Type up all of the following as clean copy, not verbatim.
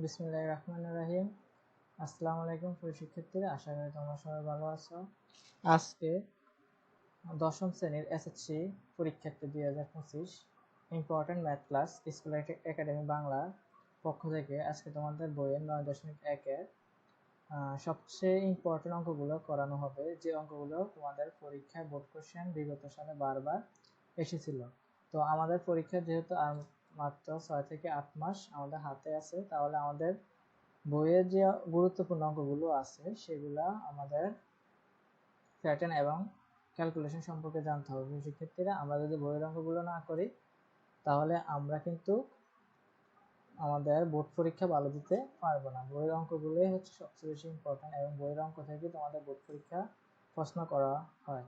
বিসমিল্লাহির রহমানির রহিম। আসসালামু আলাইকুম প্রিয় শিক্ষার্থীরা, আশা করি তোমরা সবাই ভালো আছো। আজকে দশম শ্রেণীর এসএসসি পরীক্ষার্থী 2025 important math class school academy Bangla পক্ষ থেকে আজকে তোমাদের বইয়ের 9.1-এর সবচেয়ে ইম্পর্টেন্ট অঙ্কগুলো করানো হবে, যে অঙ্কগুলো তোমাদের পরীক্ষায় বোর্ড কোশ্চেন বিগত সালে বারবার এসেছিল। তো আমাদের পরীক্ষা যেহেতু আর মাত্র 6 থেকে 8 মাস আমাদের হাতে আছে, তাহলে আমাদের বইয়ের যে গুরুত্বপূর্ণ অঙ্কগুলো আছে সেগুলা আমাদের প্যাটার্ন এবং ক্যালকুলেশন সম্পর্কে জানতে হবে। শিক্ষার্থীরা, আমরা যদি বইয়ের অঙ্কগুলো না করি তাহলে আমরা কিন্তু আমাদের বোর্ড পরীক্ষা ভালো দিতে পারবো না। বইয়ের অঙ্কগুলোই হচ্ছে সবচেয়ে বেশি ইম্পর্টেন্ট এবং বইয়ের অঙ্ক থেকে তোমাদের বোর্ড পরীক্ষা প্রশ্ন করা হয়।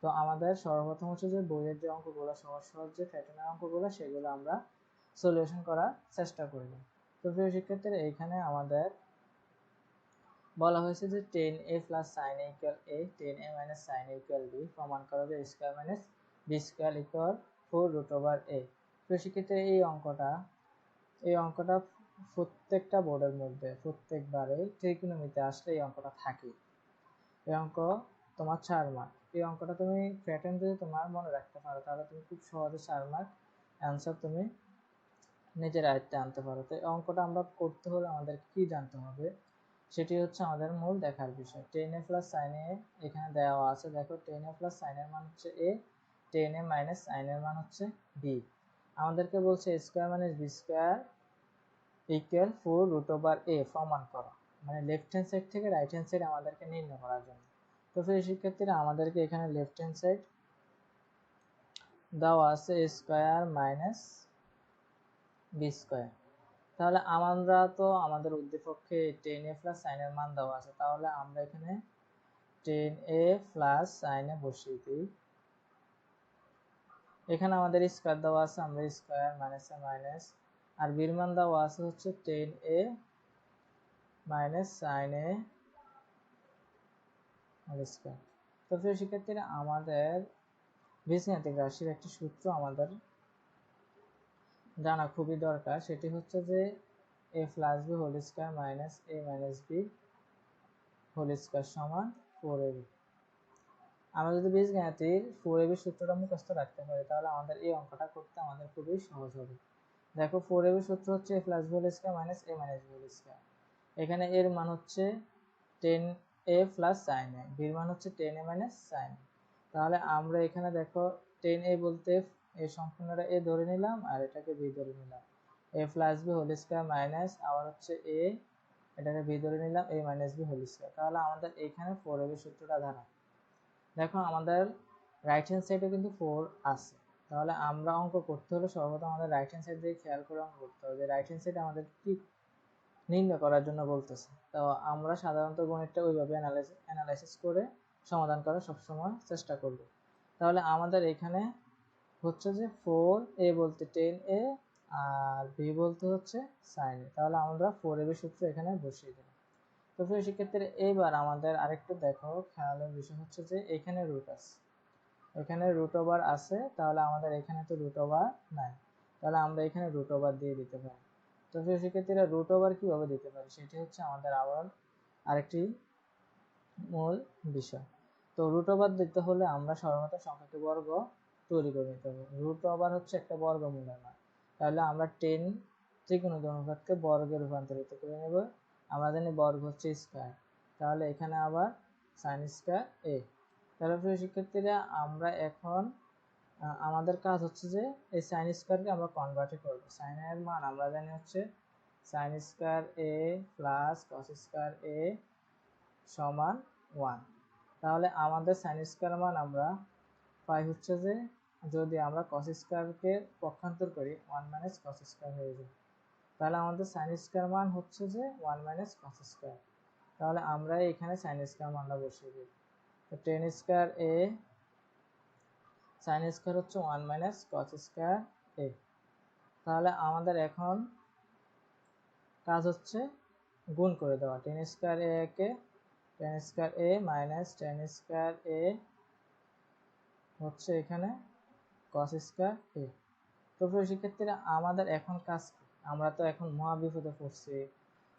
তো আমাদের সর্বপ্রথম হচ্ছে যে বইয়ের যে অঙ্কগুলো সহজ সহজ যে প্যাটার্নের অঙ্কগুলো সেগুলো আমরা সলিউশন করার চেষ্টা করব। তো প্রিয় শিক্ষার্থীরা, এইখানে আমাদের বলা হয়েছে যে 10a plus sin a equal a, 10a minus sin a equal b, প্রমাণ করা যে square minus b square equal 4√a। প্রিয় শিক্ষার্থীরা, এই অঙ্কটা প্রত্যেকটা বোর্ডের মধ্যে প্রত্যেকবারে ট্রিগোনোমিতে আসলে এই অঙ্কটা থাকে। এই অঙ্ক তোমার 4 মার্ক। এই অঙ্কটা তুমি প্যাটার্ন যদি তোমার মনে রাখতে পারো তাহলে তুমি খুব সহজে 4 মার্ক অ্যান্সার তুমি নিজের আয়ত্তে আনতে পারো। তো এই অঙ্কটা আমরা করতে হলে আমাদের কি জানতে হবে সেটি হচ্ছে আমাদের মূল দেখার বিষয়। 10a প্লাস sin a এখানে দেওয়া আছে, দেখো 10a প্লাস sin এর মান হচ্ছে a, 10a মাইনাস sin এর মান হচ্ছে b। আমাদেরকে বলছে square minus b square equal 4√a প্রমাণ করো, মানে লেফট হ্যান্ড সাইড থেকে রাইট হ্যান্ড সাইড আমাদেরকে নির্ণয় করার জন্য। তো প্রিয় শিক্ষার্থীরা, আমাদেরকে এখানে লেফট হ্যান্ড সাইড দেওয়া আছে স্কয়ার মাইনাস বি স্কয়ার। তাহলে আমরা তো আমাদের উদ্দীপকে 10a প্লাস sin এর মান দেওয়া আছে, তাহলে আমরা এখানে 10a প্লাস sin এ বসিয়ে দিই। এখানে আমাদের স্কয়ার দেওয়া আছে, আমরা স্কয়ার মাইনাস এ মাইনাস, আর বির মান দেওয়া আছে হচ্ছে 10a minus sin a whole square. তো প্রিয় শিক্ষার্থীরা, আমাদের বীজগাণিতিক রাশির একটি সূত্র আমাদের জানা খুবই দরকার, সেটি হচ্ছে যে a plus b whole square minus a minus b whole square সমান 4ab। আমরা যদি বীজগাণিতিক 4ab সূত্রটা মুখস্থ রাখতে পারি তাহলে আমাদের এই অঙ্কটা করতে আমাদের খুবই সহজ হবে। দেখো 4ab সূত্র হচ্ছে a plus b whole square minus a minus b whole square. এখানে এর মান হচ্ছে 10a প্লাস sin a, বির মান হচ্ছে 10a মাইনাস sin a। তাহলে আমরা এখানে দেখো 10a বলতে এই সম্পূর্ণটা a ধরে নিলাম আর এটাকে b ধরে নিলাম, a plus b whole square minus আবার হচ্ছে a, এটাকে b ধরে নিলাম a minus b whole square. তাহলে আমাদের এখানে 4ab সূত্রটা দাঁড়ায়। দেখো আমাদের রাইট হ্যান্ড সাইডে কিন্তু 4 আছে, তাহলে আমরা অঙ্ক করতে হলে সর্বপ্রথম আমাদের রাইট হ্যান্ড সাইড দিয়ে খেয়াল করে অঙ্ক করতে হবে যে রাইট হ্যান্ড সাইডে আমাদের কি নির্ণয় করার জন্য বলতেছে। তো আমরা সাধারণত গণিতটা ওইভাবে অ্যানালাইসিস করে সমাধান করার সবসময় চেষ্টা করব। তাহলে আমাদের এখানে হচ্ছে যে 4a বলতে 10a আর b বলতে হচ্ছে sin a, তাহলে আমরা 4ab সূত্র এখানে বসিয়ে দিলাম। তো প্রিয় শিক্ষার্থীরা, এইবার আমাদের আরেকটু দেখো খেয়ালের বিষয় হচ্ছে যে এখানে রুট আছে, এখানে রুট ওভার আছে, তাহলে আমাদের এখানে তো রুট ওভার নাই, তাহলে আমরা এখানে রুট ওভার দিয়ে দিতে পারি। তো প্রিয় শিক্ষার্থীরা, রুট ওভার কিভাবে দিতে পারি সেটি হচ্ছে আমাদের আবার আরেকটি মূল বিষয়। তো রুট ওভার দিতে হলে আমরা সর্বপ্রথম সংখ্যাকে বর্গ তৈরি করে নিতে হবে। রুট ওভার হচ্ছে একটা বর্গমূলের মান, তাহলে আমরা 10 ত্রিকোণমিতিক অনুপাতকে বর্গে রূপান্তরিত করে নেব। আমরা জানি বর্গ হচ্ছে স্কয়ার, তাহলে এখানে আবার sin স্কয়ার a। তাহলে প্রিয় শিক্ষার্থীরা, আমরা এখন আমাদের কাজ হচ্ছে যে এই sin স্কয়ারকে আমরা কনভার্ট করব। sin এর মান আমরা জানি হচ্ছে sin square a plus cos square a সমান 1। তাহলে আমাদের sin স্কয়ার মান আমরা পাই হচ্ছে যে যদি আমরা cos স্কয়ারকে পক্ষান্তর করি 1 মাইনাস cos স্কয়ার হয়ে যাবে, তাহলে আমাদের sin স্কয়ার মান হচ্ছে যে 1 মাইনাস cos স্কয়ার। তাহলে আমরা এখানে sin স্কয়ার মানটা বসিয়ে দিই। তো 10 স্কয়ার a sin স্কয়ার হচ্ছে 1 মাইনাস cos স্কয়ার a। তাহলে আমাদের এখন কাজ হচ্ছে গুণ করে দেওয়া, 10 square a K 10 square a minus 10 square a হচ্ছে এখানে cos স্কয়ার a। তো প্রিয় শিক্ষার্থীরা, আমাদের এখন কাজ কি? আমরা তো এখন মহা বিপদে পড়ছি,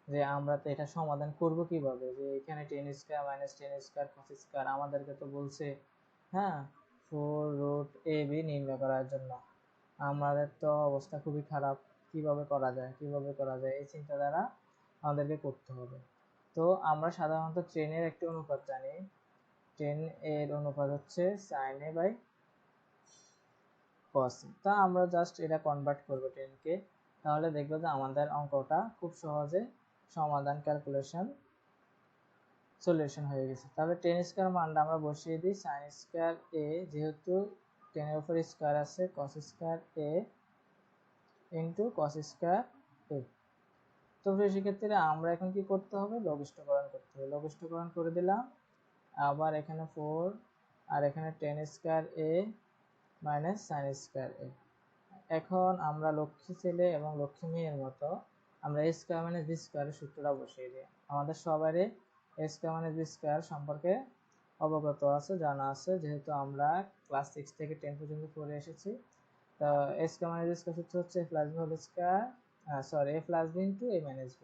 যে আমরা তো এটা সমাধান করব কিভাবে, যে এখানে tan square minus ten square কস স্কয়ার আমাদেরকে তো বলছে হ্যাঁ 4√ab নির্ণয় করার জন্য। আমাদের তো অবস্থা খুবই খারাপ, কিভাবে করা যায় এই চিন্তাধারা আমাদেরকে করতে হবে। তো আমরা সাধারণত ট্রেনের একটি অনুপাত জানি, ট্রেন এর অনুপাত হচ্ছে sin a by cos a। তা আমরা জাস্ট এটা কনভার্ট করব ট্রেনকে, তাহলে দেখবো যে আমাদের অঙ্কটা খুব সহজে সমাধান সলিউশন হয়ে গেছে। তাহলে টেন স্কয়ার মানটা আমরা বসিয়ে দিই sin স্কয়ার a, যেহেতু টেনের উপর স্কয়ার আছে cos square a into cos square a। তো সেক্ষেত্রে আমরা এখন কি করতে হবে, লঘিষ্ঠকরণ করতে হবে। লঘিষ্ঠকরণ করে দিলাম, আবার এখানে 4 আর এখানে tan square a minus sin square a। এখন আমরা লক্ষ্মী ছেলে এবং লক্ষ্মী মেয়ের মতো আমরা a স্কয়ার মাইনাস b স্কয়ারের সূত্রটা বসিয়ে দিই। আমাদের সবারই a square minus b square সম্পর্কে অবগত আছে, জানা আছে, যেহেতু আমরা ক্লাস 6 থেকে 10 পর্যন্ত পড়ে এসেছি। তো a square minus b square সূত্র হচ্ছে a plus b whole square, sorry a plus b into a minus b,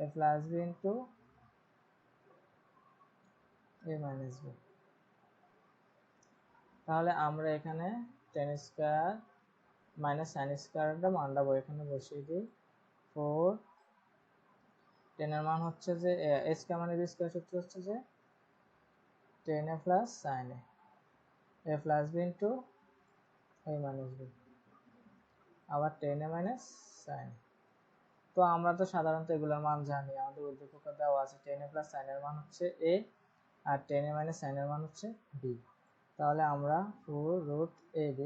a plus b into a minus b। তাহলে আমরা এখানে টেন স্কয়ার মাইনাস সাইন স্কয়ারটা মানটা এখানে বসিয়ে দিই। 4 10 এর মান হচ্ছে যে a স্কয়ার মানে b স্কয়ার সূত্র হচ্ছে যে 10a plus sin a plus b into a minus b, আবার 10a মাইনাস sin। তো আমরা তো সাধারণত এগুলোর মান জানি, আমাদের উদ্দীপকে দেওয়া আছে 10a প্লাস sin এর মান হচ্ছে a R 10a minus sin এর মান হচ্ছে b। তাহলে আমরা 4√ab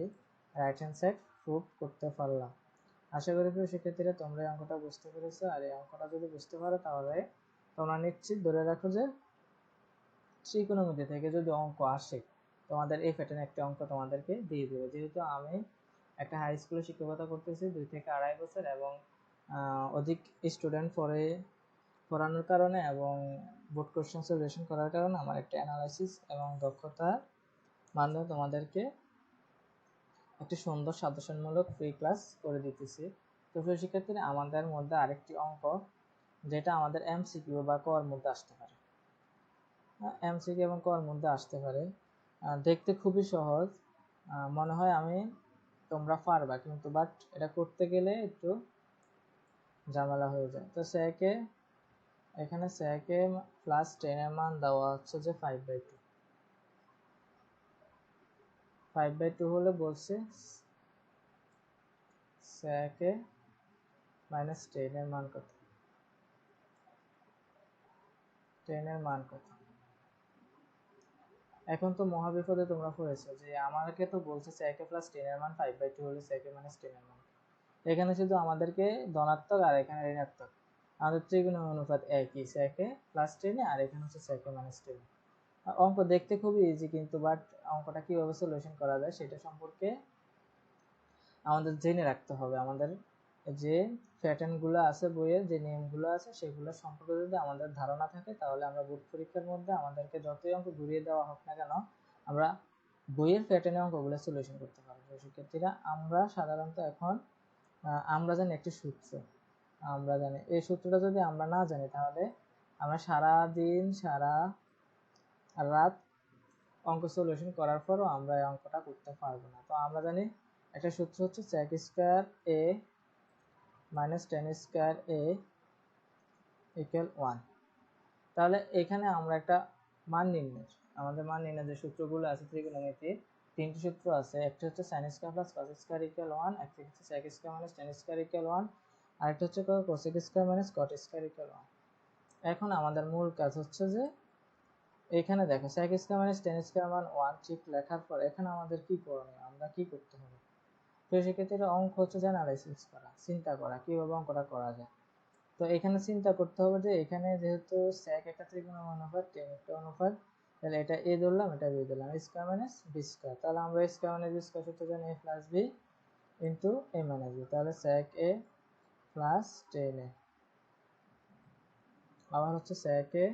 right hand side prove করতে পারলাম। আশা করি প্রিয় শিক্ষার্থীরা তোমরা এই অঙ্কটা বুঝতে পেরেছো। আর এই অঙ্কটা যদি বুঝতে পারো তাহলে তোমরা নিশ্চিত ধরে রাখো যে ত্রিকোণমিতি থেকে যদি অঙ্ক আসে তোমাদের এই প্যাটার্নে একটা অঙ্ক তোমাদেরকে দিয়ে দেবে। যেহেতু আমি একটা হাই স্কুলে শিক্ষকতা করতেছি 2 থেকে 2.5 বছর এবং অধিক স্টুডেন্ট পড়ানোর কারণে এবং বোর্ড কোশ্চেন সলিউশন করার কারণে আমার একটা অ্যানালাইসিস এবং দক্ষতার মাধ্যমে তোমাদেরকে একটি সুন্দর সাজেশনমূলক ফ্রি ক্লাস করে দিতেছি। তো প্রিয় শিক্ষার্থীরা আমাদের মধ্যে আরেকটি অঙ্ক যেটা আমাদের এমসিকিউ বা কর মধ্যে আসতে পারে, এমসিকিউ এবং কর মধ্যে আসতে পারে। দেখতে খুবই সহজ মনে হয় আমি তোমরা পারবা, কিন্তু বাট এটা করতে গেলে একটু ঝামেলা হয়ে যায়। তো সেকে এখানে সেকে প্লাস 10 এর মান দেওয়া হচ্ছে যে 5/2, 5/2 হলে বলছে সেকে মাইনাস 10 এর মান কত, 10 এর মান কত। এখন তো মহাবিপদে তোমরা পড়েছো যে আমাকে তো বলছে সেকে প্লাস 10 এর মান 5/2 হলে সেকে মাইনাস 10 এর মান। এখানে শুধু আমাদেরকে ধনাত্মক আর এখানে ঋণাত্মক, আমাদের ত্রিকোণের অনুপাত একই, সেকে প্লাস 10 আর এখানে হচ্ছে সেকে মাইনাস 10। অঙ্ক দেখতে খুবই ইজি, কিন্তু বাট অঙ্কটা কিভাবে সলিউশন করা যায় সেটা সম্পর্কে আমাদের জেনে রাখতে হবে। আমাদের যে প্যাটার্নগুলো আছে বইয়ের, যে নিয়মগুলো আছে সেগুলো সম্পর্কে যদি আমাদের ধারণা থাকে তাহলে আমরা বোর্ড পরীক্ষার মধ্যে আমাদেরকে যতই অঙ্ক ঘুরিয়ে দেওয়া হোক না কেন আমরা বইয়ের প্যাটার্নে অঙ্কগুলো সলিউশন করতে পারবো। শিক্ষার্থীরা আমরা সাধারণত এখন আমরা জানি একটি সূত্র, আমরা জানি এই সূত্রটা যদি আমরা না জানি তাহলে আমরা সারা দিন সারা রাত অঙ্ক সলিউশন করার পরও আমরা এই অঙ্কটা করতে পারবো না। তো আমরা জানি একটা সূত্র হচ্ছে sec square a minus ten square a equal 1। তাহলে এখানে আমরা একটা মান নির্ণয়, আমাদের মান নির্ণয় যে সূত্রগুলো আছে ত্রিকোণমিতির 3টি সূত্র আছে। একটা হচ্ছে sin square plus cos square equal 1, একটা হচ্ছে sec square minus tan square equal 1, আর একটা হচ্ছে cosec square minus cot square equal 1। এখন আমাদের মূল কাজ হচ্ছে যে এখানে দেখো sec square minus tan square মান 1 ঠিক লেখার পর এখানে আমাদের কি করণীয়, আমরা কি করতে হবে। তো সেক্ষেত্রে অঙ্ক হচ্ছে যে অ্যানালাইসিস করা, চিন্তা করা কিভাবে অঙ্কটা করা যায়। তো এখানে চিন্তা করতে হবে যে এখানে যেহেতু sec একটা ত্রিকোণের অনুপাত tan একটা অনুপাত, তাহলে এটা a ধরলাম এটা b ধরলাম, a square minus b square. তাহলে আমরা a square minus b square সূত্র জানি a plus b into a minus b। তাহলে sec a প্লাস 10a আবার হচ্ছে sec a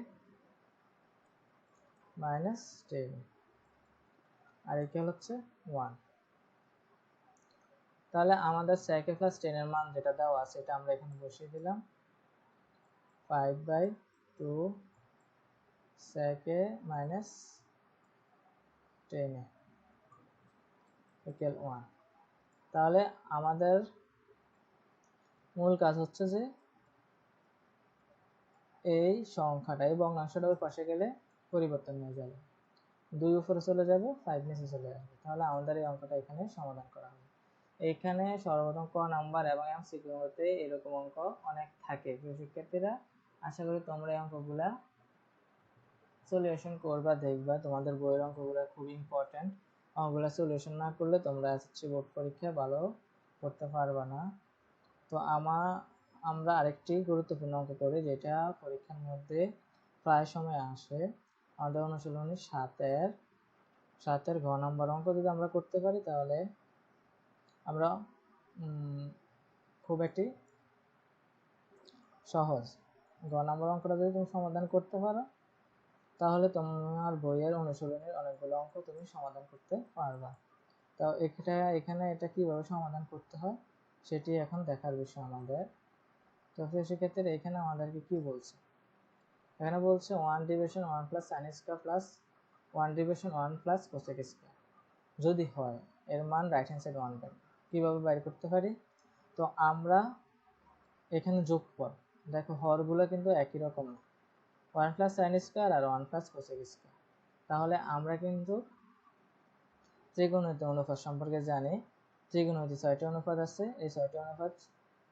মাইনাস 10a আর ইকুয়াল হচ্ছে 1। তাহলে আমাদের sec a প্লাস 10 এর মান যেটা দেওয়া আছে এটা আমরা এখানে বসিয়ে দিলাম। 5/2 sec a minus 10a equal 1। তাহলে আমাদের মূল কাজ হচ্ছে যে এই সংখ্যাটা, এই ভগ্নাংশটা ওই পাশে গেলে পরিবর্তন হয়ে যাবে, 2 উপরে চলে যাবে, 5 নিচে চলে আসবে। তাহলে আমাদের এই অঙ্কটা এখানে সমাধান করা হবে। এখানে সর্বপ্রথম ক নাম্বার এবং এমসিকিউর মধ্যে এরকম অঙ্ক অনেক থাকে। শিক্ষার্থীরা আশা করি তোমরা এই অঙ্কগুলা সলিউশন করবা, দেখবা। তোমাদের বইয়ের অঙ্কগুলো খুব ইম্পর্টেন্ট। অঙ্কগুলো সলিউশন না করলে তোমরা এসএসসি বোর্ড পরীক্ষা ভালো করতে পারবা না। তো আমরা আরেকটি গুরুত্বপূর্ণ অঙ্ক করি, যেটা পরীক্ষার মধ্যে প্রায় সময় আসে। আমাদের অনুশীলনী 7-এর ঘ নাম্বার অঙ্ক যদি আমরা করতে পারি, তাহলে আমরা খুব একটি সহজ ঘ নাম্বার অঙ্কটা যদি তুমি সমাধান করতে পারো, তাহলে তোমার বইয়ের অনুশীলনের অনেকগুলো অঙ্ক তুমি সমাধান করতে পারবা। তো এখানে এটা কিভাবে সমাধান করতে হয় সেটি এখন দেখার বিষয় আমাদের। তো সেক্ষেত্রে এখানে আমাদেরকে কি বলছে, এখানে বলছে 1/1 plus sine square plus 1/1 plus cosec square যদি হয়, এর মান রাইট হ্যান্ড সাইড 1 পাই। কীভাবে বাইর করতে পারি? তো আমরা এখানে যোগফল দেখো, হরগুলো কিন্তু একই রকম না, 1 প্লাস সাইন স্কয়ার আর 1 প্লাস কোসেক স্কয়ার। তাহলে আমরা কিন্তু ত্রিকোণমিতি অনুপাত সম্পর্কে জানি। ত্রিকোণমিতি 6টি অনুপাত আছে, এই 6টি অনুপাত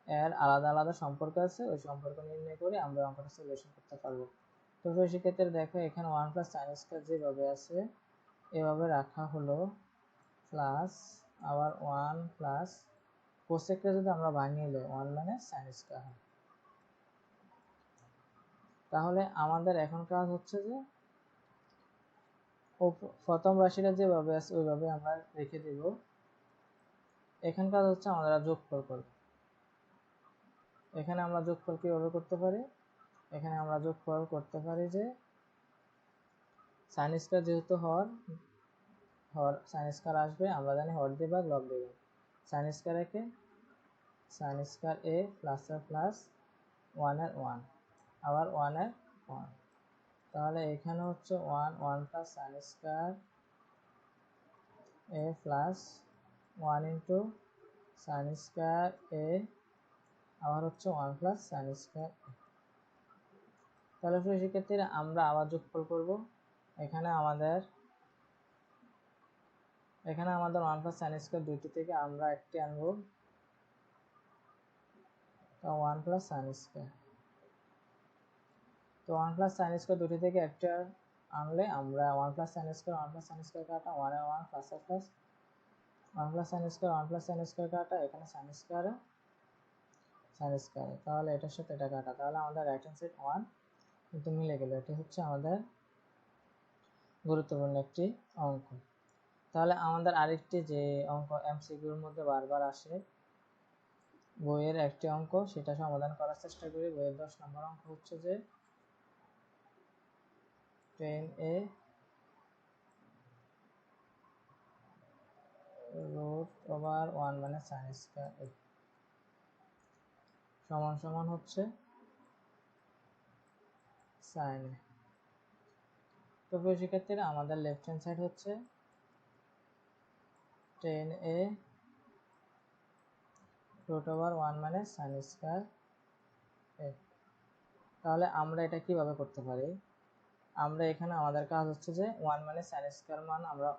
এর আলাদা আলাদা সম্পর্ক আছে, ওই সম্পর্ক নির্ণয় করে আমরা অঙ্কটা সলিউশন করতে পারবো। তো সেক্ষেত্রে দেখো, এখানে 1 প্লাস সাইন স্কয়ার যেভাবে আছে এভাবে রাখা হলো, প্লাস আবার 1 প্লাস কোসেকটা যদি আমরা ভাঙিয়ে নিই 1 মানে সাইন স্কয়ার হয়। তাহলে আমাদের এখন কাজ হচ্ছে যে প্রথম রাশিটা যেভাবে আছে ওইভাবে আমরা রেখে দেব। এখান কাজ হচ্ছে আমরা যোগফল করব। এখানে আমরা যোগফল কিভাবে করতে পারি? এখানে আমরা যোগফল করতে পারি যে সাইন স্কয়ার যেহেতু হর সাইন স্কয়ার আসবে, আমরা জানি হর দিয়ে ভাগ লব দিয়ে ভাগ। সাইন স্কয়ার একে সাইন স্কয়ার এ প্লাস এর প্লাস 1 এর 1 আবার 1 এর 1। তাহলে এখানে হচ্ছে 1 প্লাস সাইন স্কয়ার এ প্লাস 1 ইন্টু সাইন স্কয়ার এ আবার হচ্ছে 1 প্লাস সাইন স্কয়ার। তাহলে সেক্ষেত্রে আমরা আবার যোগফল করব। এখানে আমাদের 1 প্লাস সাইন স্কয়ার দুইটি থেকে আমরা একটি আনবো, তো 1 প্লাস সাইন স্কয়ার। তো 1 প্লাস সাইন স্কয়ার দুটি থেকে একটা আনলে আমরা 1 প্লাস সাইন স্কয়ার কাটা 1 এর 1 প্লাস এর প্লাস 1 প্লাস সাইন স্কয়ার কাটা, এখানে সাইন স্কয়ার। তাহলে এটার সাথে এটা কাটা, তাহলে আমাদের রাইট হ্যান্ড সাইড 1 কিন্তু মিলে গেল। এটা হচ্ছে আমাদের গুরুত্বপূর্ণ একটি অঙ্ক। তাহলে আমাদের আরেকটি যে অঙ্ক এমসিকিউর মধ্যে বারবার আসে, বইয়ের একটি অঙ্ক, সেটা সমাধান করার চেষ্টা করি। বইয়ের 10 নম্বর অঙ্ক হচ্ছে যে 10a √1 মানে সাইন স্কয়ার a সমান সমান হচ্ছে সাইন a। তো সেক্ষেত্রে আমাদের লেফট হ্যান্ড সাইড হচ্ছে 10a √1 মানে সাইন স্কয়ার a। তাহলে আমরা এটা কিভাবে করতে পারি? আমরা এখানে আমাদের কাজ হচ্ছে যে 1 মানে সাইন স্কয়ার মান, আমরা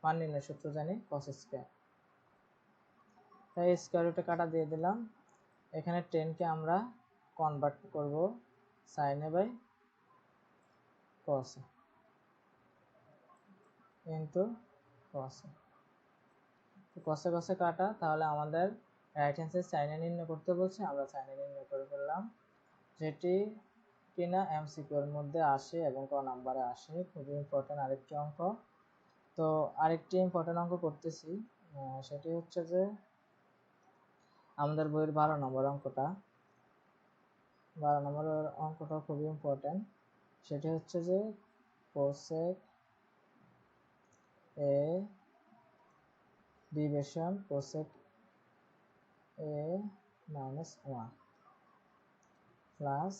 মান নির্ণয়ের সূত্র জানি cos স্কয়ার, তাই স্কয়ার রুটে কাটা দিয়ে দিলাম। এখানে 10 কে আমরা কনভার্ট করব sin a by cos a into cos a। তো cos a কাটা, তাহলে আমাদের right hand side sin a নির্ণয় করতে বলছে, আমরা sin a নির্ণয় করে ফেললাম, যেটি কিনা এমসিকিউর মধ্যে আসে এবং ক নাম্বারে আসে। খুবই ইম্পর্টেন্ট আরেকটি অঙ্ক। তো আরেকটি ইম্পর্টেন্ট অঙ্ক করতেছি, সেটি হচ্ছে যে আমাদের বইয়ের 12 নম্বর অঙ্কটা। 12 নম্বর অঙ্কটা খুবই ইম্পর্টেন্ট। সেটি হচ্ছে যে cosec A division cosec A -1 plus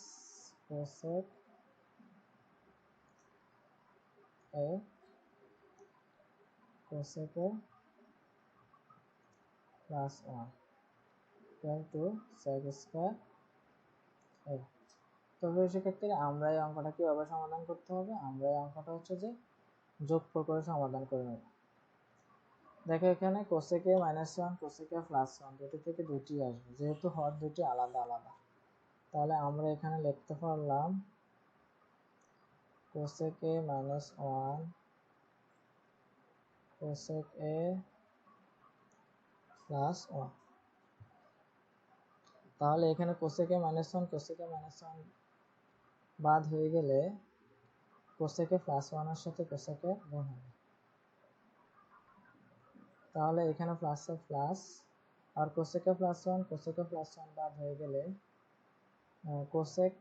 cosec a cosec a plus 1 equal to sec square a। তবে সেক্ষেত্রে আমরা এই অঙ্কটা কিভাবে সমাধান করতে হবে, আমরা এই অঙ্কটা হচ্ছে যে যোগফল করে সমাধান করে নেব। দেখো এখানে cosec a -1 cosec a +1 দুটো থেকে দুটি আসবে, যেহেতু হর দুটি আলাদা আলাদা, তাহলে আমরা এখানে লিখতে পারলাম cosec a -1 cosec a +1। তাহলে এখানে cosec a -1 cosec a -1 বাদ হয়ে গেলে cosec a +1 এর সাথে cosec a গুণ হবে, তাহলে এখানে প্লাস এ প্লাস, আর cosec a +1 cosec a +1 বাদ হয়ে গেলে cosec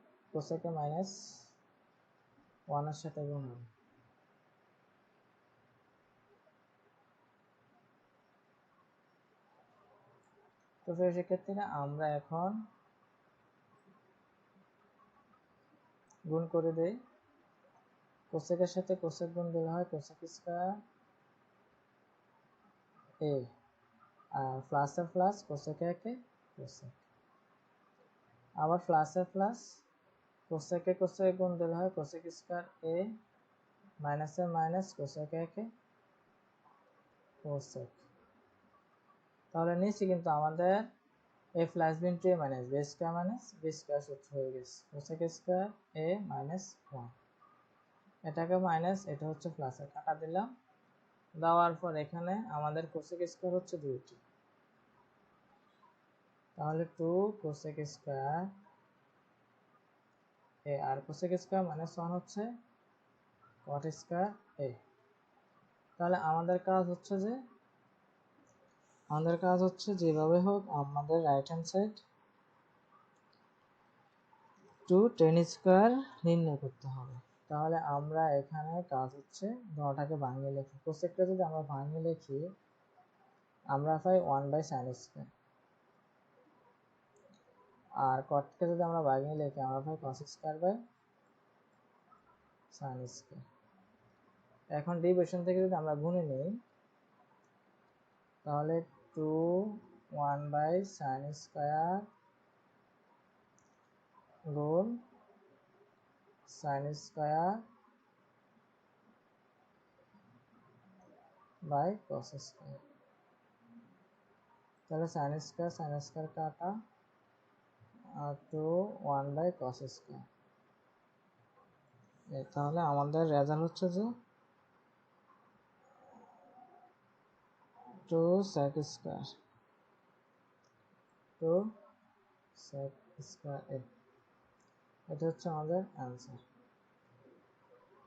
a -1 এর সাথে গুণ হবে। তো সেক্ষেত্রে আমরা এখন গুণ করে দেই। cosec এর সাথে cosec গুণ দিলে হয় cosec স্কয়ার a, আর প্লাস এর প্লাস cosec a কে cosec, আবার প্লাস এর প্লাস cosec এ cosec গুণ দিলে হয় cosec স্কয়ার a, মাইনাস এর মাইনাস cosec a কে cosec। তাহলে নিচে কিন্তু আমাদের a plus b into a minus b square minus b square সূত্র হয়ে গেছে, cosec স্কয়ার a মাইনাস 1, এটাকে মাইনাস এটা হচ্ছে প্লাস এর কাটা দিলাম, দেওয়ার পর এখানে আমাদের cosec স্কয়ার হচ্ছে দুইটি, তাহলে 2 cosec স্কয়ার a, আর cosec স্কয়ার মাইনাস 1 হচ্ছে cot স্কয়ার a। তাহলে আমাদের কাজ হচ্ছে যেভাবে হোক আমাদের right hand side 2 tan square নির্ণয় করতে হবে। তাহলে আমরা এখানে কাজ হচ্ছে ধরাটাকে ভাঙিয়ে লিখি, cosecটা যদি আমরা ভাঙিয়ে লিখি আমরা পাই 1/sin স্কয়ার, আর cotকে যদি আমরা ভাঙিয়ে লিখি আমরা পাই cos square by sin square. এখন ডিভিশন থেকে যদি আমরা গুণে নিই তাহলে 2 1/sin স্কয়ার গুণ sin square by cos square, তাহলে sin স্কয়ার কাটা আর 2 1/cos স্কয়ার। তাহলে আমাদের রেজাল্ট হচ্ছে যে 2 sec স্কয়ার a, এটা হচ্ছে আমাদের অ্যান্সার।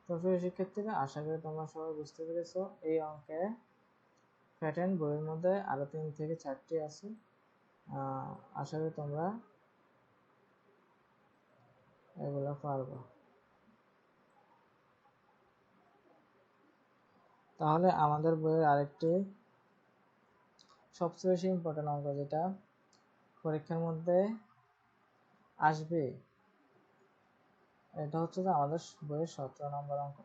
তো শিক্ষার্থীরা আশা করি তোমরা সবাই বুঝতে পেরেছো। এই অঙ্কে প্যাটার্ন বইয়ের মধ্যে আরো 3 থেকে 4টি আছে, আশা করি তোমরা এগুলো পারবো। তাহলে আমাদের বইয়ের আরেকটি সবচেয়ে বেশি ইম্পর্টেন্ট অঙ্ক যেটা পরীক্ষার মধ্যে আসবে, এটা হচ্ছে যে আমাদের বইয়ের 17 নম্বর অঙ্ক।